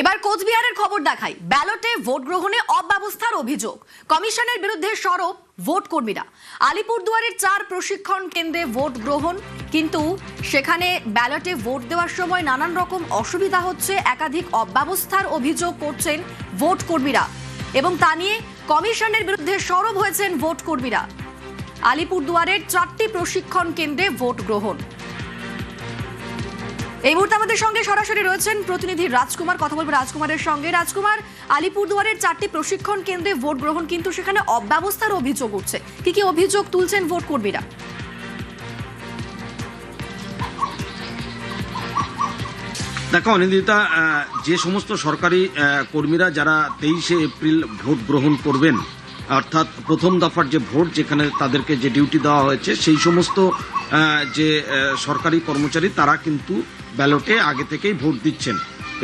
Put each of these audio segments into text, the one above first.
এবার কোচবিহারের খবর দেখাই। ব্যালটে ভোট গ্রহণে অব্যবস্থার অভিযোগ, কমিশনের বিরুদ্ধে সরব ভোট কর্মীরা। আলিপুরদুয়ারের 4 প্রশিক্ষণ কেন্দ্রে ভোট গ্রহণ, কিন্তু সেখানে ব্যালটে ভোট দেওয়ার সময় নানান রকম অসুবিধা হচ্ছে, একাধিক অব্যবস্থার অভিযোগ করছেন ভোট কর্মীরা এবং তা নিয়ে কমিশনের বিরুদ্ধে সরব হয়েছেন ভোট কর্মীরা। আলিপুরদুয়ারের 4টি প্রশিক্ষণ কেন্দ্রে ভোট গ্রহণ। এই মুহূর্তে আমাদের সঙ্গে সরাসরি রয়েছেন প্রতিনিধি রাজকুমার, কথা বলবো রাজকুমারের সঙ্গে। রাজকুমার, আলিপুরদুয়ারের 4টি প্রশিক্ষণ কেন্দ্রে ভোট গ্রহণ, কিন্তু সেখানে অব্যবস্থার অভিযোগ উঠছে, কি কি অভিযোগ তুলছেন ভোট কর্মীরা? দেখো অনিন্দিতা, যে সমস্ত সরকারি কর্মীরা যারা 23শে এপ্রিল ভোট গ্রহণ করবেন, অর্থাৎ প্রথম দফার যে ভোট, যেখানে তাদেরকে যে ডিউটি দেওয়া হয়েছে, সেই সমস্ত যে সরকারি কর্মচারী তারা কিন্তু ব্যালটে আগে থেকেই ভোট দিচ্ছেন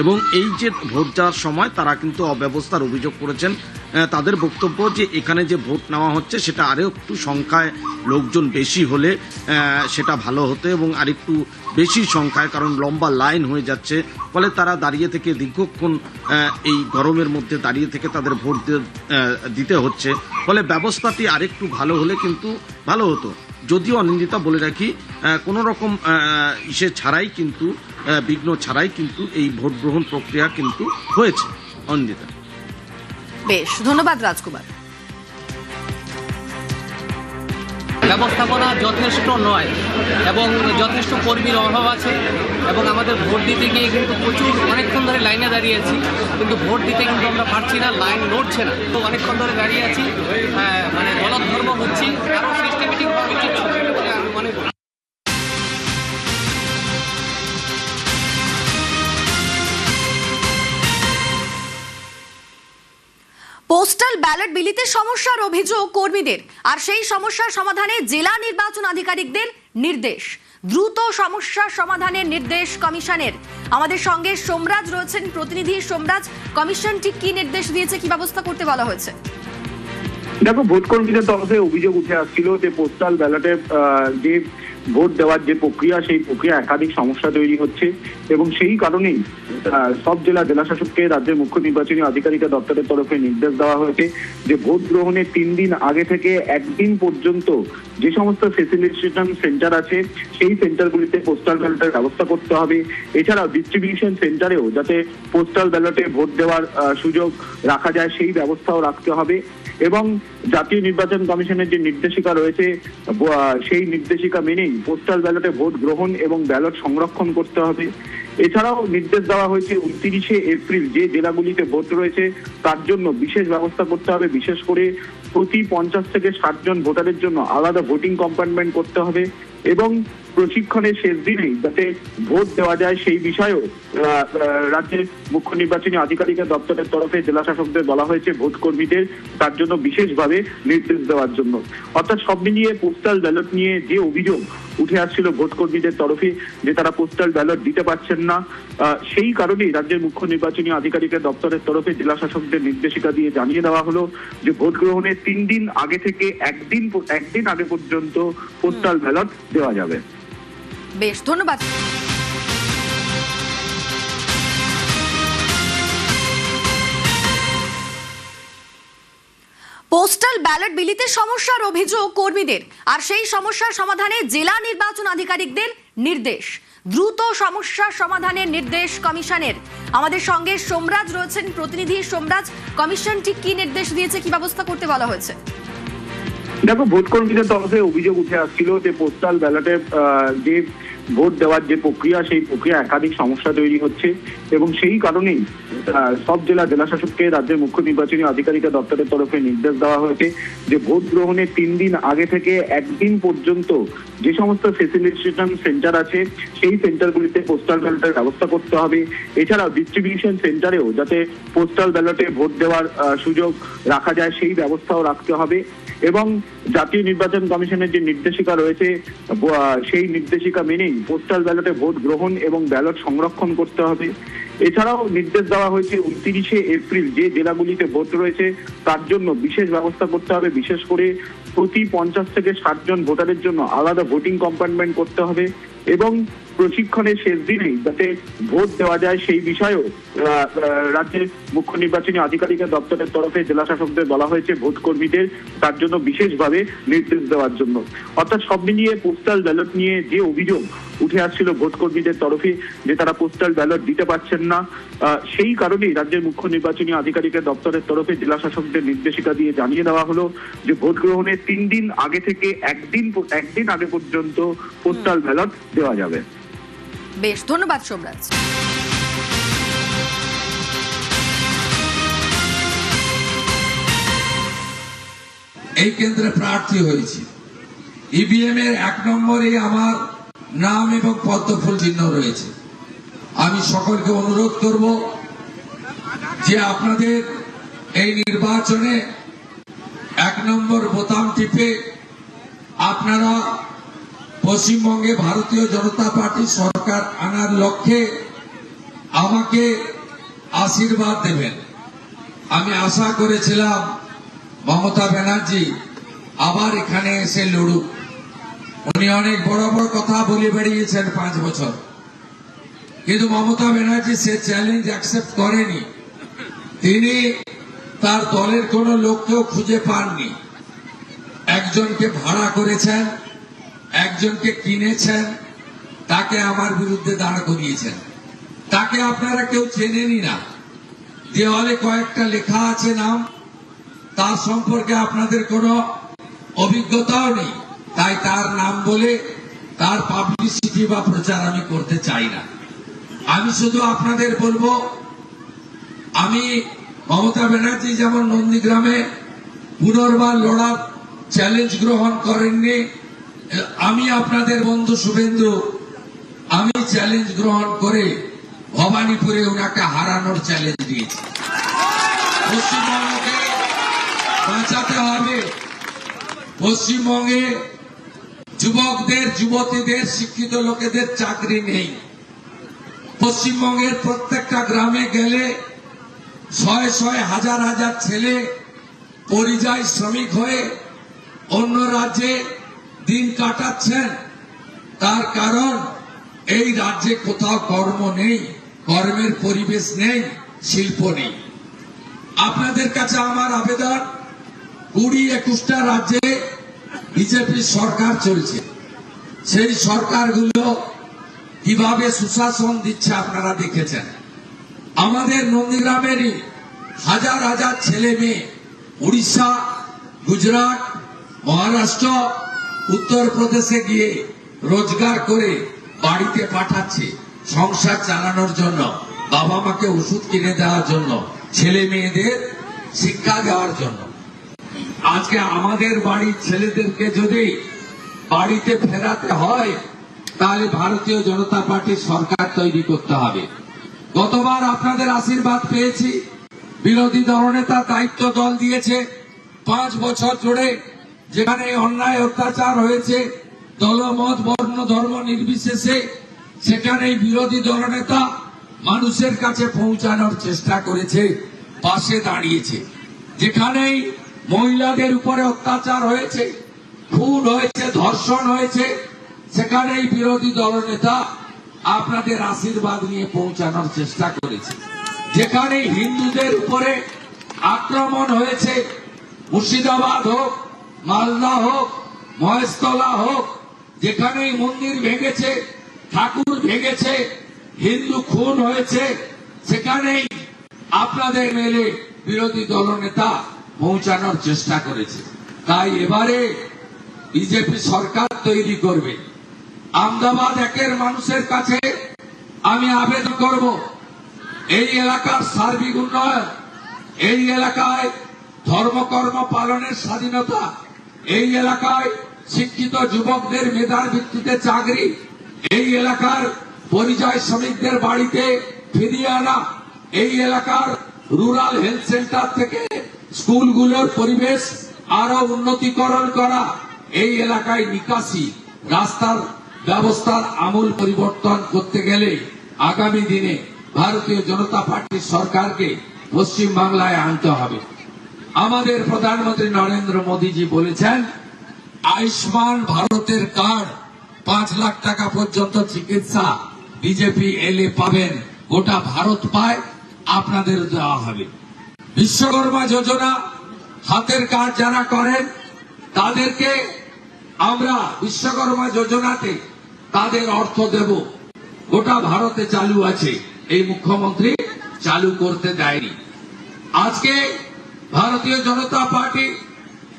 এবং এই যে ভোট দেওয়ার সময় তারা কিন্তু অব্যবস্থার অভিযোগ করেছেন। তাদের বক্তব্য যে এখানে যে ভোট নেওয়া হচ্ছে সেটা আরও একটু সংখ্যায় লোকজন বেশি হলে সেটা ভালো হতো এবং আরেকটু বেশি সংখ্যায়, কারণ লম্বা লাইন হয়ে যাচ্ছে, ফলে তারা দাঁড়িয়ে থেকে দীর্ঘক্ষণ এই গরমের মধ্যে দাঁড়িয়ে থেকে তাদের ভোট দিতে হচ্ছে, ফলে ব্যবস্থাটি আরেকটু ভালো হলে কিন্তু ভালো হতো। যদিও অনিন্দিতা বলে রাখি, কোনো রকম ছাড়াই কিন্তু বিঘ্ন ছাড়াই কিন্তু এই ভোট গ্রহণ প্রক্রিয়া কিন্তু হয়েছে। অনিন্দিতা, বেশ, ধন্যবাদ রাজকুমার। ব্যবস্থাপনা যথেষ্ট নয় এবং যথেষ্ট কর্মীর অভাব আছে এবং আমাদের ভোট দিতে গিয়ে কিন্তু প্রচুর অনেকক্ষণ ধরে লাইনে দাঁড়িয়ে আছি, কিন্তু ভোট দিতে কিন্তু আমরা পারছি না, লাইন নড়ছে না। তো অনেকক্ষণ ধরে দাঁড়িয়ে আছি, মানে গণধর্ম হচ্ছে, আরও সিস্টেমেটিক হওয়া উচিত বলে আমি মনে করি। পোস্টাল ব্যালট বিলিতে সমস্যার অভিযোগ কর্মীদের, আর সেই সমস্যার সমাধানে জেলা নির্বাচন আধিকারিকদের নির্দেশ। দ্রুত সমস্যা সমাধানের নির্দেশ কমিশনের। আমাদের সঙ্গে সোমরাজ রয়েছেন প্রতিনিধি। সোমরাজ, কমিশন ঠিক কি নির্দেশ দিয়েছে, কি ব্যবস্থা করতে বলা হয়েছে? দেখো, ভোট কর্মীদের তরফে অভিযোগ উঠে আসছিল যে পোস্টাল ব্যালটে যে ভোট দেওয়ার যে প্রক্রিয়া, সেই প্রক্রিয়া একাধিক সমস্যা তৈরি হচ্ছে এবং সেই কারণেই সব জেলা শাসককে রাজ্যের মুখ্য নির্বাচনী আধিকারিকের দপ্তরের তরফে নির্দেশ দেওয়া হয়েছে যে ভোট গ্রহণের 3 দিন আগে থেকে 1 দিন পর্যন্ত যে সমস্ত ফেসিলিটেশন সেন্টার আছে সেই সেন্টারগুলিতে পোস্টাল ব্যালটের ব্যবস্থা করতে হবে। এছাড়াও ডিস্ট্রিবিউশন সেন্টারেও যাতে পোস্টাল ব্যালটে ভোট দেওয়ার সুযোগ রাখা যায় সেই ব্যবস্থাও রাখতে হবে এবং জাতীয় নির্বাচন কমিশনের যে নির্দেশিকা রয়েছে সেই নির্দেশিকা মেনেই পোস্টাল ব্যালটে ভোট গ্রহণ এবং ব্যালট সংরক্ষণ করতে হবে। এছাড়াও নির্দেশ দেওয়া হয়েছে 29শে এপ্রিল যে জেলাগুলিতে ভোট রয়েছে তার জন্য বিশেষ ব্যবস্থা করতে হবে। বিশেষ করে প্রতি 50 থেকে 60 জন ভোটারের জন্য আলাদা ভোটিং কম্পার্টমেন্ট করতে হবে এবং প্রশিক্ষণের শেষ দিনেই যাতে ভোট দেওয়া যায় সেই বিষয়েও রাজ্যের মুখ্য নির্বাচনী আধিকারিকের দপ্তরের তরফে জেলা শাসকদের বলা হয়েছে ভোট কর্মীদের তার জন্য বিশেষভাবে নির্দেশ দেওয়ার জন্য। অর্থাৎ সব মিলিয়ে পোস্টাল ব্যালট নিয়ে যে অভিযোগ উঠে আসছিল ভোট কর্মীদের তরফে যে তারা পোস্টাল ব্যালট দিতে পারছেন না, সেই কারণেই রাজ্যের মুখ্য নির্বাচনী আধিকারিকের দপ্তরের তরফে জেলা শাসকদের নির্দেশিকা দিয়ে জানিয়ে দেওয়া হলো যে ভোট গ্রহণের 3 দিন আগে থেকে 1 দিন আগে পর্যন্ত পোস্টাল ব্যালট দেওয়া যাবে। বেশ, ধন্যবাদ। পোস্টাল ব্যালট বিলিতে সমস্যার অভিযোগ কর্মীদের, আর সেই সমস্যার সমাধানে জেলা নির্বাচন আধিকারিকদের নির্দেশ। দ্রুত সমস্যা সমাধানের নির্দেশ কমিশনের। আমাদের সঙ্গে সোমরাজ রয়েছেন প্রতিনিধি। সোমরাজ, কমিশন ঠিক কি নির্দেশ দিয়েছে, কি ব্যবস্থা করতে বলা হয়েছে? দেখো, ভোট কর্মীদের তরফে অভিযোগ উঠে আসছিল যে পোস্টাল ব্যালটে যে ভোট দেওয়ার যে প্রক্রিয়া, সেই প্রক্রিয়া একাধিক সমস্যা তৈরি হচ্ছে এবং সেই কারণেই সব জেলা শাসককে রাজ্যের মুখ্য নির্বাচনী আধিকারিকের দপ্তরের তরফে নির্দেশ দেওয়া হয়েছে যে ভোট গ্রহণের 3 দিন আগে থেকে 1 দিন পর্যন্ত যে সমস্ত ফেসিলিটেশন সেন্টার আছে সেই সেন্টারগুলিতে পোস্টাল ব্যালটের ব্যবস্থা করতে হবে। এছাড়াও ডিস্ট্রিবিউশন সেন্টারেও যাতে পোস্টাল ব্যালটে ভোট দেওয়ার সুযোগ রাখা যায় সেই ব্যবস্থাও রাখতে হবে এবং জাতীয় নির্বাচন কমিশনের যে নির্দেশিকা রয়েছে সেই নির্দেশিকা মেনেই পোস্টাল ব্যালটে ভোট গ্রহণ এবং ব্যালট সংরক্ষণ করতে হবে। এছাড়াও নির্দেশ দেওয়া হয়েছে 29শে এপ্রিল যে জেলাগুলিতে ভোট রয়েছে তার জন্য বিশেষ ব্যবস্থা করতে হবে। বিশেষ করে প্রতি 50 থেকে 60 জন ভোটারের জন্য আলাদা ভোটিং কম্পার্টমেন্ট করতে হবে এবং প্রশিক্ষণের শেষ দিনেই যাতে ভোট দেওয়া যায় সেই বিষয়েও রাজ্যের মুখ্য নির্বাচনী আধিকারিকের দপ্তরের তরফে জেলা শাসকদের বলা হয়েছে ভোট কর্মীদের তার জন্য বিশেষভাবে নির্দেশ দেওয়ার জন্য। অর্থাৎ সব মিলিয়ে পোস্টাল ব্যালট নিয়ে যে অভিযোগ উঠে আসছিল ভোট কর্মীদের তরফে যে তারা পোস্টাল ব্যালট দিতে পারছেন না, সেই কারণেই রাজ্যের মুখ্য নির্বাচনী আধিকারিকের দপ্তরের তরফে জেলা শাসকদের নির্দেশিকা দিয়ে জানিয়ে দেওয়া হলো যে ভোট গ্রহণের 3 দিন আগে থেকে একদিন আগে পর্যন্ত পোস্টাল ব্যালট দেওয়া যাবে। বেশ, ধন্যবাদ সোমরাজ। এই কেন্দ্রে প্রার্থী হয়েছি। ইভিএম এর 1 নম্বরে আমার নাম এবং পদ্মফুল চিহ্ন রয়েছে। আমি সকলকে অনুরোধ করব যে আপনাদের এই নির্বাচনে 1 নম্বর বোতাম টিপে আপনারা পশ্চিমবঙ্গে ভারতীয় জনতা পার্টি সরকার আনার লক্ষ্যে আমাকে আশীর্বাদ দেবেন। আমি আশা করেছিলাম মমতা ব্যানার্জি আবার এখানে এসে লড়ুক। উনি অনেক বড় বড় কথা বলে বেরিয়েছেন 5 বছর, কিন্তু মমতা ব্যানার্জি সে চ্যালেঞ্জ অ্যাকসেপ্ট করেনি। তিনি তার দলের কোন লোককেও খুঁজে পাননি। একজনকে ভাড়া করেছেন, একজনকে কিনেছেন, তাকে আমার বিরুদ্ধে দাঁড় করিয়েছেন। তাকে আপনারা কেউ চেনেনই না। দেওয়ালে কয়েকটা লেখা আছে নাম, তার সম্পর্কে আপনাদের কোনো অভিজ্ঞতাও নেই। তাই তার নাম বলে তার পাবলিসিটি বা প্রচার আমি করতে চাই না। আমি শুধু আপনাদের বলবো, আমি মমতা ব্যানার্জি যেমন নন্দীগ্রামে পুনর্বার লড়ার চ্যালেঞ্জ গ্রহণ করেননি, আমি আপনাদের বন্ধু শুভেন্দু আমি চ্যালেঞ্জ গ্রহণ করে ভবানীপুরে ওনাকে হারানোর চ্যালেঞ্জ দিয়েছি। পশ্চিমবঙ্গকে বাঁচাতে হবে। পশ্চিমবঙ্গে যুবকদের, যুবতীদের, শিক্ষিত লোকেদের চাকরি নেই। পশ্চিমবঙ্গের প্রত্যেকটা গ্রামে গেলে শয়ে শয়ে হাজার হাজার ছেলে পরিযায়ী শ্রমিক হয়ে অন্য রাজ্যে দিন কাটাচ্ছেন। তার কারণ এই রাজ্যে কোথাও কর্ম নেই, কর্মের পরিবেশ নেই, শিল্প নেই। আপনাদের কাছে আমার আবেদন, 20-21টা রাজ্যে বিজেপি সরকার চলছে। সেই সরকারগুলো কিভাবে সুশাসন দিচ্ছে আপনারা দেখেছেন। আমাদের নন্দীগ্রামেরই হাজার হাজার ছেলে মেয়ে উড়িষ্যা, গুজরাট, মহারাষ্ট্র, উত্তরপ্রদেশে গিয়ে রোজগার করে বাড়িতে পাঠাচ্ছে সংসার চালানোর জন্য, বাবা মাকে ওষুধ কিনে দেওয়ার জন্য, ছেলে মেয়েদের শিক্ষা দেওয়ার জন্য। আজকে আমাদের বাড়ির ছেলেদেরকে যদি বাড়িতে ফেরাতে হয়, তাহলে ভারতীয় জনতা পার্টির সরকার তৈরি করতে হবে। গতবার আপনাদের আশীর্বাদ পেয়েছি। বিরোধী দলনেতা দায়িত্ব দল দিয়েছে 5 বছর জুড়ে, যেখানে অন্যায় অত্যাচার হয়েছে দলমত বর্ণ ধর্ম নির্বিশেষে, সেখানেই বিরোধী দলনেতা মানুষের কাছে পৌঁছানোর চেষ্টা করেছে, পাশে দাঁড়িয়েছে। যেখানেই মহিলাদের উপরে অত্যাচার হয়েছে, খুন হয়েছে, ধর্ষণ হয়েছে, সেখানেই বিরোধী দলনেতা আপনাদের আশীর্বাদ নিয়ে পৌঁছানোর চেষ্টা করেছে। যেখানে হিন্দুদের উপরে আক্রমণ হয়েছে, মুর্শিদাবাদ হোক, মালদা হোক, মহেশতলা হোক, যেখানেই মন্দির ভেঙেছে, ঠাকুর ভেঙেছে, হিন্দু খুন হয়েছে, সেখানেই আপনাদের মেলে বিরোধী দলনেতা পৌঁছানোর চেষ্টা করেছে। তাই এবারে বিজেপি সরকার তৈরি করবে। আহমেদাবাদ 1-এর মানুষের কাছে আমি আবেদন করব, এই এলাকার সার্বিক উন্নয়ন, এই এলাকায় ধর্মকর্ম পালনের স্বাধীনতা, এই এলাকায় শিক্ষিত যুবকদের মেধার ভিত্তিতে চাকরি, এই এলাকার পরিযায়ী শ্রমিকদের বাড়িতে ফিরিয়ে আনা, এই এলাকার রুরাল হেলথ সেন্টার থেকে স্কুলগুলোর পরিবেশ আরো উন্নতিকরণ করা, এই এলাকায় নিকাশি রাস্তার ব্যবস্থার আমূল পরিবর্তন করতে গেলে আগামী দিনে ভারতীয় জনতা পার্টির সরকারকে পশ্চিম বাংলায় আনতে হবে। আমাদের প্রধানমন্ত্রী নরেন্দ্র মোদীজি বলেছেন, আয়ুষ্মান ভারতের কার্ড 5 লাখ টাকা পর্যন্ত চিকিৎসা বিজেপি এলে পাবেন, গোটা ভারত পায়, আপনাদের দেওয়া হবে। বিশ্বকর্মা যোজনা হাতের কাজ যারা করেন তাদেরকে আমরা বিশ্বকর্মা যোজনাতে তাদের অর্থ দেব, গোটা ভারতে চালু আছে, এই মুখ্যমন্ত্রী চালু করতে দেয়নি। আজকে ভারতীয় জনতা পার্টি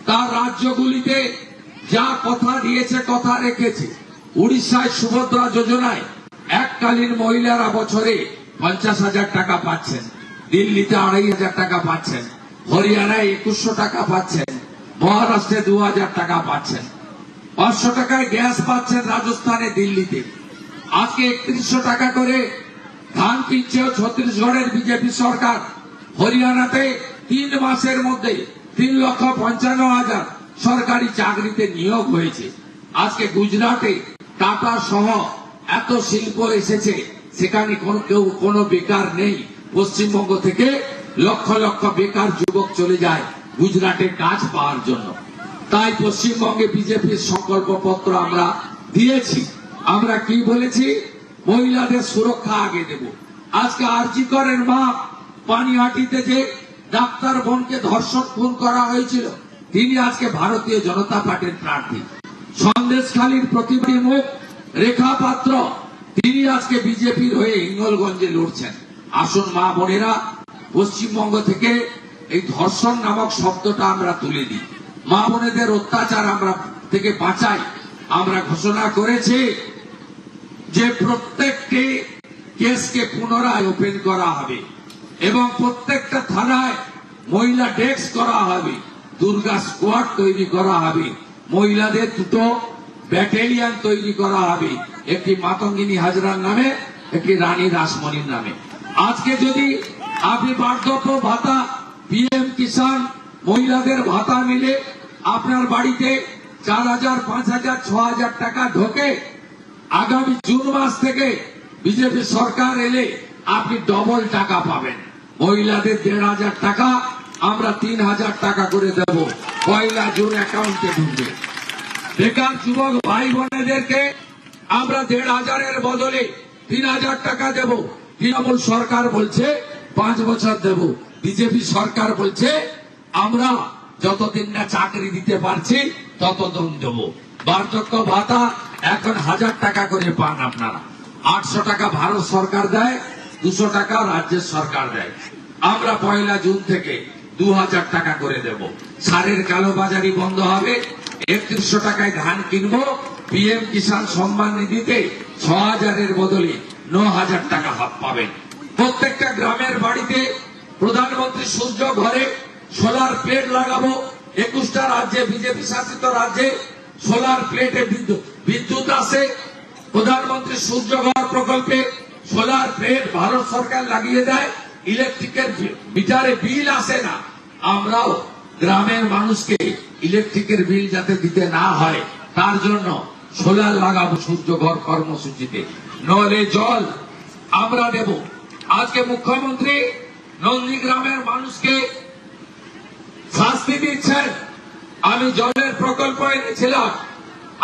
তার রাজ্যগুলিতে যা কথা দিয়েছে কথা রেখেছে। উড়িষ্যায় সুভদ্রা যোজনায় এককালীন মহিলারা বছরে 50,000 টাকা পাচ্ছেন, দিল্লিতে 2,500 টাকা পাচ্ছেন, হরিয়ানায় 2100 টাকা পাচ্ছেন, মহারাষ্ট্রে 2,000 টাকা পাচ্ছেন, 500 টাকায় গ্যাস পাচ্ছেন রাজস্থানে, দিল্লিতে। আজকে 3100 টাকা করে ধান কিনছে ছত্তিশগড়ের বিজেপি সরকার। হরিয়ানাতে 3 মাসের মধ্যে 3,55,000 সরকারি চাকরিতে নিয়োগ হয়েছে। আজকে গুজরাটে টাটা সহ এত শিল্প এসেছে, সেখানে কেউ কোনো বেকার নেই। পশ্চিমবঙ্গ থেকে লক্ষ লক্ষ বেকার যুবক চলে যায় গুজরাটে কাজ পাওয়ার জন্য। তাই পশ্চিমবঙ্গে বিজেপির সংকল্প পত্র আমরা দিয়েছি। আমরা কি বলেছি? মহিলাদের সুরক্ষা আগে দেব। আজকে আরজি করের মা পানিহাটিতে যে ডাক্তার বোনকে ধর্ষণ খুন করা হয়েছিল, তিনি আজকে ভারতীয় জনতা পার্টির প্রার্থী। সন্দেশখালীর প্রতিবাদী মুখ রেখা পাত্র, তিনি আজকে বিজেপির হয়ে হিঙ্গলগঞ্জে লড়ছেন। আসুন মা বোনেরা, পশ্চিমবঙ্গ থেকে এই ধর্ষণ নামক শব্দটা আমরা তুলে দিই, মা বোনেদের অত্যাচার আমরা থেকে বাঁচাই। আমরা ঘোষণা করেছি যে প্রত্যেকটি কেসকে পুনরায় ওপেন করা হবে এবং প্রত্যেকটা থানায় মহিলা ডেস্ক করা হবে, দুর্গা স্কোয়াড তৈরি করা হবে, মহিলাদের 2টো ব্যাটালিয়ন তৈরি করা হবে, একটি মাতঙ্গিনী হাজরার নামে, একটি রানী রাসমণির নামে। আজকে যদি আপনি বার্ধক্য ভাতা, পিএম কিষাণ, মহিলাদের ভাতা মিলে আপনার বাড়িতে 4,000, 5,000, 6,000 টাকা ঢোকে, আগামী জুন মাস থেকে বিজেপি সরকার এলে আপনি ডবল টাকা পাবেন। মহিলাদের 1,500 টাকা আমরা 3,000 টাকা করে দেব, 1 জুন অ্যাকাউন্টে ঢুকবে। বেকার যুবক ভাই বোনেদেরকে আমরা 1,500-এর বদলে 3,000 টাকা দেব। তৃণমূল সরকার বলছে 5 বছর দেব, বিজেপি সরকার বলছে আমরা যতদিন না চাকরি দিতে পারছি ততদিন দেব। বার্ধক্য ভাতা এখন 1,000 টাকা করে পান আপনারা। 800 টাকা ভারত সরকার দেয়, 200 টাকা রাজ্যের সরকার দেয়। আমরা 1 জুন থেকে 2,000 টাকা করে দেব। সারের কালোবাজারি বন্ধ হবে। 3100 টাকায় ধান কিনবো। পিএম কিষাণ সম্মান নিধিতে 6,000-এর বদলে 9,000 টাকা পাবেন। প্রত্যেকটা গ্রামের বাড়িতে প্রধানমন্ত্রী সূর্য ঘরে সোলার প্লেট লাগাবো। 21টা রাজ্যে, বিজেপি শাসিত রাজ্যে সোলার প্লেটে বিদ্যুৎ আসে। প্রধানমন্ত্রী সূর্য ঘর প্রকল্পে সোলার প্লেট ভারত সরকার লাগিয়ে দেয়, ইলেকট্রিকের মিটারে বিল আসে না। আমরাও গ্রামের মানুষকে ইলেকট্রিকের বিল যাতে দিতে না হয় তার জন্য সোলার লাগাবো সূর্য ঘর কর্মসূচিতে। নলে জল আমরা দেব। আজকে মুখ্যমন্ত্রী নন্দীগ্রামের মানুষকে শাস্তি দিচ্ছেন। আমি জলের প্রকল্প এনেছিলাম,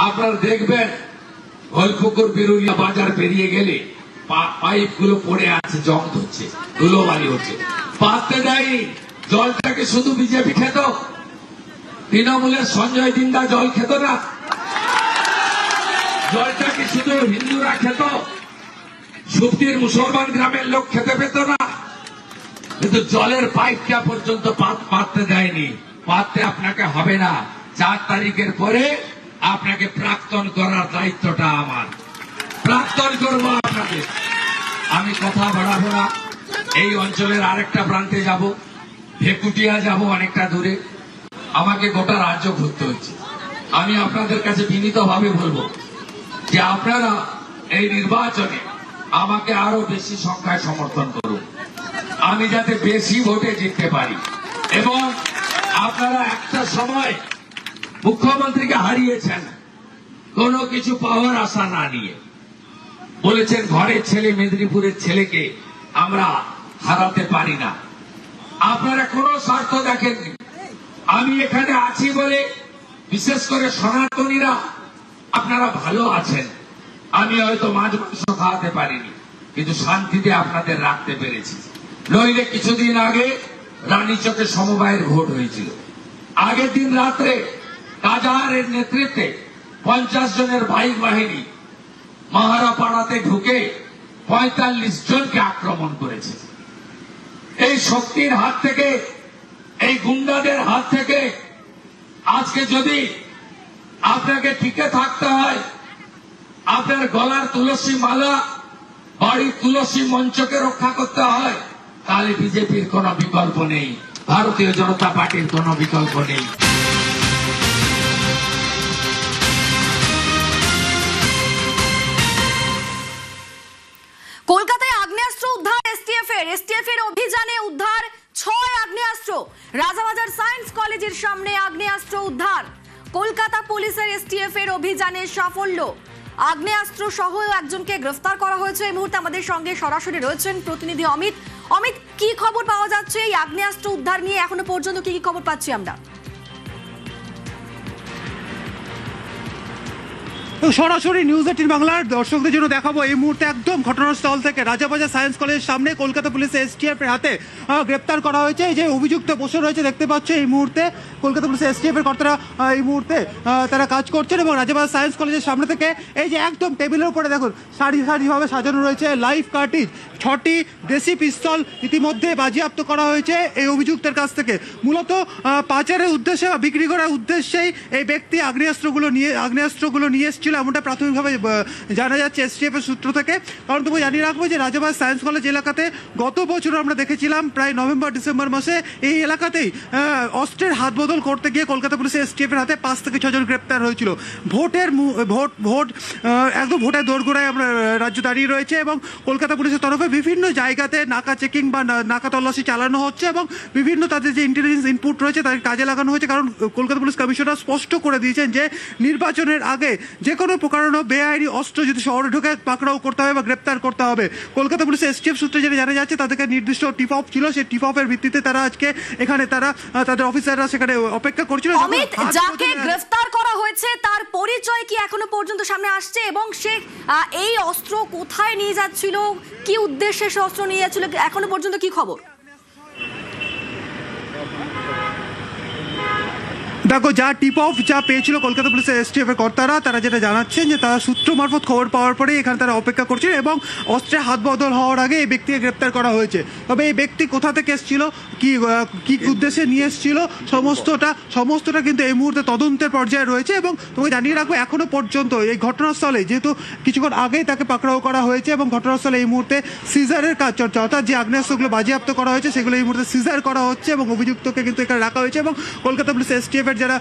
আপনারা দেখবেন গোলপুকুর বিরুলিয়া বাজার পেরিয়ে গেলে পাইপ গুলো পড়ে আছে, জং ধরছে, ধুলোবালি হচ্ছে, পাততে দেয়নি। জলটাকে শুধু বিজেপি খেত, তৃণমূলের সঞ্জয় দিন্দা জল খেত না। জলটাকে শুধু হিন্দুরা খেত, সুপ্তির মুসলমান গ্রামের লোক খেতে পেত না। কিন্তু জলের পাইপটা পর্যন্ত পাততে দেয়নি। পাততে আপনাকে হবে না। 4 তারিখের পরে আপনাকে প্রাক্তন করার দায়িত্বটা আমার। প্রাক্তন করবো আপনাকে। আমি কথা বাড়াবো না। এই অঞ্চলের আরেকটা প্রান্তে যাব, ভেকুটিয়া যাব, অনেকটা দূরে। আমাকে গোটা রাজ্য ঘুরতে হচ্ছে। আমি আপনাদের কাছে বিনীতভাবে বলবো যে আপনারা এই নির্বাচনে আমাকে আরো বেশি সংখ্যায় সমর্থন করুন, আমি যাতে বেশি ভোটে জিততে পারি। এবং আপনারা একটা সময় মুখ্যমন্ত্রীকে হারিয়েছেন কোনো কিছু পাওয়ার আশা না নিয়ে। বলেছেন ঘরের ছেলে, মেদিনীপুরের ছেলেকে আমরা হারাতে পারি না। আপনারা কোনো স্বার্থ দেখেননি। আমি এখানে আছি বলে, বিশেষ করে সনাতনীরা আপনারা ভালো আছেন। আমি হয়তো মাছ মাংস খাওয়াতে পারিনি, কিন্তু শান্তিতে আপনাদের রাখতে পেরেছি। নইলে কিছুদিন আগে রানীচকে সমবায়ের ভোট হয়েছিল। আগের দিন রাত্রে কাজাহারের নেতৃত্বে 50 জনের বাইক বাহিনী মাহারাপাড়াতে ঢুকে 45 জনকে আক্রমণ করেছে। এই শক্তির হাত থেকে, এই গুন্ডাদের হাত থেকে আজকে যদি আপনাকে টিকে থাকতে হয়, আপনার গলার তুলসী মালা, বাড়ির তুলসী মঞ্চকে রক্ষা করতে হয়, তাহলে বিজেপির কোনো বিকল্প নেই, ভারতীয় জনতা পার্টির কোনো বিকল্প নেই। কলকাতায় আগ্নেয়াস্ত্র উদ্ধার এসটিএফ এর অভিযানে উদ্ধার 6 আগ্নেয়াস্ত্র। রাজাবাজার সায়েন্স কলেজের সামনে আগ্নেয়াস্ত্র উদ্ধার। কলকাতা পুলিশের এসটিএফ এর অভিযানে সাফল্য। আগ্নেয়াস্ত্র সহ একজনকে গ্রেফতার করা হয়েছে। এই মুহূর্তে আমাদের সঙ্গে সরাসরি রয়েছেন প্রতিনিধি অমিত। অমিত, কি খবর পাওয়া যাচ্ছে এই আগ্নেয়াস্ত্র উদ্ধার নিয়ে? এখনো পর্যন্ত কি কি খবর পাচ্ছি আমরা? সরাসরি নিউজ 18 বাংলার দর্শকদের জন্য দেখাবো এই মুহূর্তে একদম ঘটনাস্থল থেকে রাজাবাজার সায়েন্স কলেজের সামনে কলকাতা পুলিশের এসটিএফ এর হাতে গ্রেপ্তার করা হয়েছে। এই যে অভিযুক্ত বসে রয়েছে দেখতে পাচ্ছ, এই মুহূর্তে কলকাতা পুলিশের এসটিএফ এর কর্তারা এই মুহূর্তে তারা কাজ করছেন এবং রাজাবাজার সায়েন্স কলেজের সামনে থেকে এই যে একদম টেবিলের উপরে দেখুন সারি সারিভাবে সাজানো রয়েছে লাইভ কার্টিজ, 6টি দেশি পিস্তল ইতিমধ্যে বাজেয়াপ্ত করা হয়েছে এই অভিযুক্তের কাছ থেকে। মূলত পাচারের উদ্দেশ্যে বা বিক্রি করার উদ্দেশ্যেই এই ব্যক্তি আগ্নেয়াস্ত্রগুলো নিয়ে এসেছিল, এমনটা প্রাথমিকভাবে জানা যাচ্ছে এসটিএফ এর সূত্র থেকে। কারণ তুমি জানিয়ে রাখবো যে রাজাবাজার সায়েন্স কলেজ এলাকাতে গত বছর আমরা দেখেছিলাম প্রায় নভেম্বর ডিসেম্বর মাসে এই এলাকাতেই অস্ত্রের হাত বদল করতে গিয়ে কলকাতা পুলিশের এসটিএফ এর হাতে 5 থেকে 6 জন গ্রেপ্তার হয়েছিল। একদম ভোটের দোরগোড়ায় আমরা রাজ্য দাঁড়িয়ে রয়েছে এবং কলকাতা পুলিশের তরফে বিভিন্ন জায়গাতে নাকা চেকিং বা নাকা তল্লাশি চালানো হচ্ছে এবং বিভিন্ন তাদের যে ইন্টেলিজেন্স ইনপুট রয়েছে তাদের কাজে লাগানো হয়েছে। কারণ কলকাতা পুলিশ কমিশনার স্পষ্ট করে দিয়েছেন যে নির্বাচনের আগে যে কোনো প্রকারণ বেআইনি অস্ত্র যদি শহরে ঢোকে পাকড়াও করতে হবে বা গ্রেপ্তার করতে হবে। কলকাতা পুলিশের এসটিএফ সূত্রে যেটা জানা যাচ্ছে তাদেরকে নির্দিষ্ট টিপ অফ ছিল, সেই টিপ অফের ভিত্তিতে তারা আজকে এখানে তাদের অফিসাররা সেখানে অপেক্ষা করছিল। অমিত, যাকে গ্রেফতার করা হয়েছে তার পরিচয় কি এখনো পর্যন্ত সামনে আসছে এবং সে এই অস্ত্র কোথায় নিয়ে যাচ্ছিল, কি উদ্দেশ্যে সে অস্ত্র নিয়ে যাচ্ছিল, এখনো পর্যন্ত কি খবর? দেখো, যা টিপ অফ যা পেয়েছিল কলকাতা পুলিশের এসটিএফ এর কর্তারা, তারা যেটা জানাচ্ছেন যে তারা সূত্র মারফত খবর পাওয়ার পরে এখানে তারা অপেক্ষা করছেন এবং অস্ত্রের হাত বদল হওয়ার আগে এই ব্যক্তিকে গ্রেপ্তার করা হয়েছে। তবে এই ব্যক্তি কোথা থেকে এসেছিল, কি উদ্দেশ্যে নিয়ে এসেছিল, সমস্তটা কিন্তু এই মুহূর্তে তদন্তের পর্যায়ে রয়েছে। এবং তোমাকে জানিয়ে রাখবো এখনো পর্যন্ত এই ঘটনাস্থলে যেহেতু কিছুক্ষণ আগেই তাকে পাকড়াও করা হয়েছে এবং ঘটনাস্থলে এই মুহূর্তে সিজারের কাজ চলছে, অর্থাৎ যে আগ্নেয়াস্ত্রগুলো বাজেয়াপ্ত করা হয়েছে সেগুলো এই মুহূর্তে সিজার করা হচ্ছে এবং অভিযুক্তকে কিন্তু এখানে রাখা হয়েছে। এবং কলকাতা পুলিশের এসটিএফ এর যারা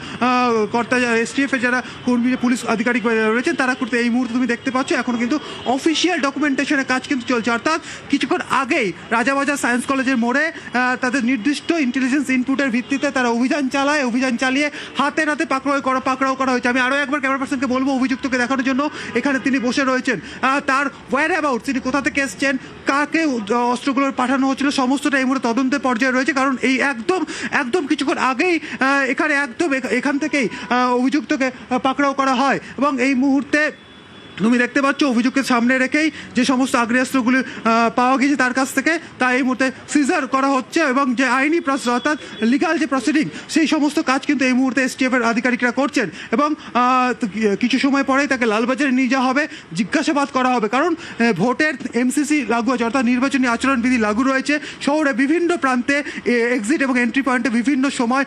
কর্তা, এসটিএফ এর যারা কর্মী পুলিশ আধিকারিক রয়েছেন তারা করতে এই মুহূর্তে তুমি দেখতে পাচ্ছ এখন কিন্তু অফিসিয়াল ডকুমেন্টেশনের কাজ কিন্তু চলছে। অর্থাৎ কিছুক্ষণ আগেই রাজাবাজার সায়েন্স কলেজের মোড়ে তাদের নির্দিষ্ট ইন্টেলিজেন্স ইনপুটের ভিত্তিতে তারা অভিযান চালিয়ে হাতে নাতে পাকড়াও করা হয়েছে। আমি আরও একবার ক্যামেরা পার্সনকে বলবো অভিযুক্তকে দেখানোর জন্য এখানে তিনি বসে রয়েছেন। তার ওয়্যার অ্যাবাউট, তিনি কোথা থেকে এসছেন, কাকে অস্ত্রগুলো পাঠানো হচ্ছিল, সমস্তটা এই মুহূর্তে তদন্তের পর্যায়ে রয়েছে। কারণ এই একদম কিছুক্ষণ আগেই এখান থেকেই অভিযুক্তকে পাকড়াও করা হয় এবং এই মুহূর্তে তুমি দেখতে পাচ্ছ অভিযোগের সামনে রেখেই যে সমস্ত আগ্নেয়াস্ত্রগুলি পাওয়া গেছে তার কাছ থেকে তা এই মুহূর্তে সিজার করা হচ্ছে এবং যে আইনি প্রসেস অর্থাৎ লিগাল যে প্রসিডিং সেই সমস্ত কাজ কিন্তু এই মুহূর্তে এসটিএফ এর আধিকারিকরা করছেন এবং কিছু সময় পরেই তাকে লালবাজারে নিয়ে যাওয়া হবে, জিজ্ঞাসাবাদ করা হবে। কারণ ভোটের এমসিসি লাগু আছে, অর্থাৎ নির্বাচনী আচরণবিধি লাগু রয়েছে। শহরে বিভিন্ন প্রান্তে এক্সিট এবং এন্ট্রি পয়েন্টে বিভিন্ন সময়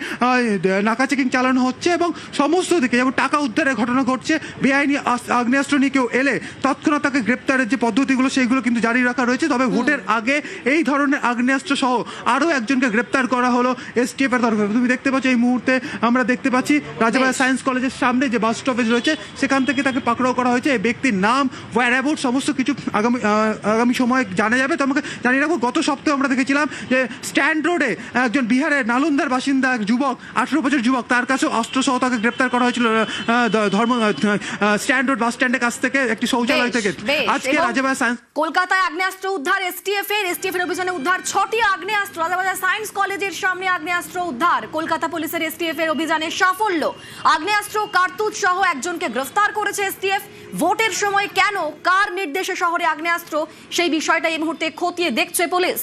নাকা চেকিং চালানো হচ্ছে এবং সমস্ত দিকে যেমন টাকা উদ্ধারের ঘটনা ঘটছে, বেআইনি আগ্নেয়াস্ত্র নিয়ে কেউ এলে তৎক্ষণাৎ তাকে গ্রেপ্তারের যে পদ্ধতিগুলো সেইগুলো কিন্তু জারি রাখা রয়েছে। তবে ভোটের আগে এই ধরনের আগ্নেয়াস্ত্র সহ আরও একজনকে গ্রেপ্তার করা হলো এসটিএফ এর তরফে। তুমি দেখতে পাচ্ছ এই মুহূর্তে আমরা দেখতে পাচ্ছি রাজাবাজার সায়েন্স কলেজের সামনে যে বাস স্টপেজ রয়েছে সেখান থেকে তাকে পাকড়াও করা হয়েছে। এই ব্যক্তির নাম, ওয়্যার অ্যাবাউট সমস্ত কিছু আগামী সময়ে জানা যাবে। তোমাকে জানিয়ে রাখবো গত সপ্তাহে আমরা দেখেছিলাম যে স্ট্যান্ড রোডে একজন বিহারের নালন্দার বাসিন্দা এক যুবক, 18 বছর যুবক, তার কাছে অস্ত্র সহ তাকে গ্রেপ্তার করা হয়েছিল স্ট্যান্ড রোড বাস স্ট্যান্ডের কাছ থেকে। থেকে, একটি শৌচালয় থেকে। আজকে রাজাবাজার সায়েন্স কলকাতায় আগ্নেয়াস্ত্র উদ্ধার এসটিএফ এর অভিযানে উদ্ধার 6টি আগ্নেয়াস্ত্র। রাজাবাজার সায়েন্স কলেজের সামনে আগ্নেয়াস্ত্র উদ্ধার, কলকাতা পুলিশের এসটিএফ এর অভিযানে সাফল্য। আগ্নেয়াস্ত্র কার্তুজ সহ একজনকে গ্রেফতার করেছে এসটিএফ। ভোটের সময় কেন, কার নির্দেশে শহরে আগ্নেয়াস্ত্র, সেই বিষয়টা এই মুহূর্তে খতিয়ে দেখছে পুলিশ।